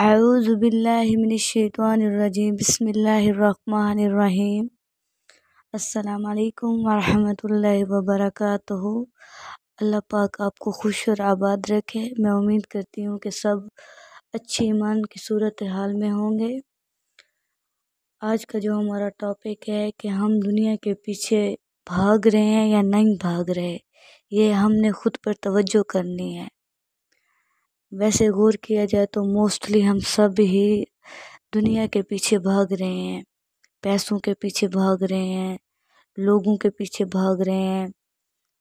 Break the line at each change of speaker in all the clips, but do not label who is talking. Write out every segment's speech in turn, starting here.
اعوذ باللہ من الشیطان الرجیم بسم اللہ الرحمن الرحیم۔ السلام علیکم ورحمۃ اللہ وبرکاتہ۔ اللہ پاک آپ کو خوش اور آباد رکھے۔ میں امید کرتی ہوں کہ سب اچھی ایمان کی صورتحال میں ہوں گے۔ آج کا جو ہمارا ٹاپک ہے کہ ہم دنیا کے پیچھے بھاگ رہے ہیں یا نہیں بھاگ رہے، یہ ہم نے خود پر توجہ کرنی ہے۔ ویسے غور کیا جائے تو موسٹلی ہم سب ہی دنیا کے پیچھے بھاگ رہے ہیں، پیسوں کے پیچھے بھاگ رہے ہیں، لوگوں کے پیچھے بھاگ رہے ہیں۔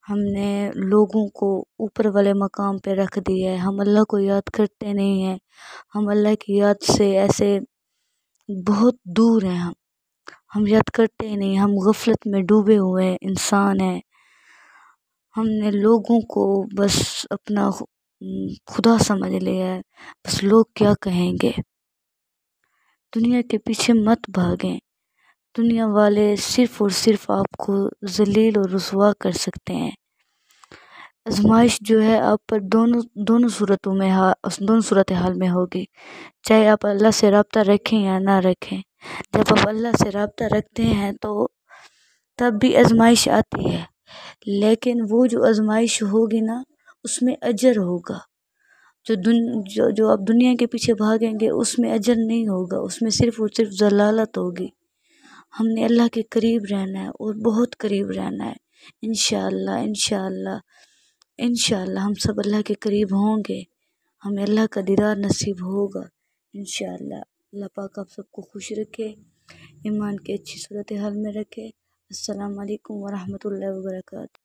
ہم نے لوگوں کو اوپر والے مقام پہ رکھ دیا ہے، ہم اللہ کو یاد کرتے نہیں ہیں۔ ہم اللہ کی یاد سے ایسے بہت دور ہیں، ہم یاد کرتے ہی نہیں، ہم غفلت میں ڈوبے ہوئے انسان ہیں۔ ہم نے لوگوں کو بس اپنا خدا سمجھ لیا ہے، بس لوگ کیا کہیں گے۔ دنیا کے پیچھے مت بھاگیں، دنیا والے صرف اور صرف آپ کو ذلیل اور رسوا کر سکتے ہیں۔ آزمائش جو ہے آپ پر دونوں صورتحال میں ہوگی، چاہے آپ اللہ سے رابطہ رکھیں یا نہ رکھیں۔ جب آپ اللہ سے رابطہ رکھتے ہیں تو تب بھی آزمائش آتی ہے، لیکن وہ جو آزمائش ہوگی نا اس میں اجر ہوگا۔ جو آپ دنیا کے پیچھے بھاگیں گے اس میں اجر نہیں ہوگا، اس میں صرف اور صرف ضلالت ہوگی۔ ہم نے اللہ کے قریب رہنا ہے اور بہت قریب رہنا ہے۔ انشاءاللہ انشاءاللہ انشاءاللہ ہم سب اللہ کے قریب ہوں گے، ہمیں اللہ کا دیدار نصیب ہوگا انشاءاللہ۔ اللہ پاک آپ سب کو خوش رکھے، ایمان کی اچھی صورتحال میں رکھے۔ السلام علیکم ورحمۃ اللہ وبرکاتہ۔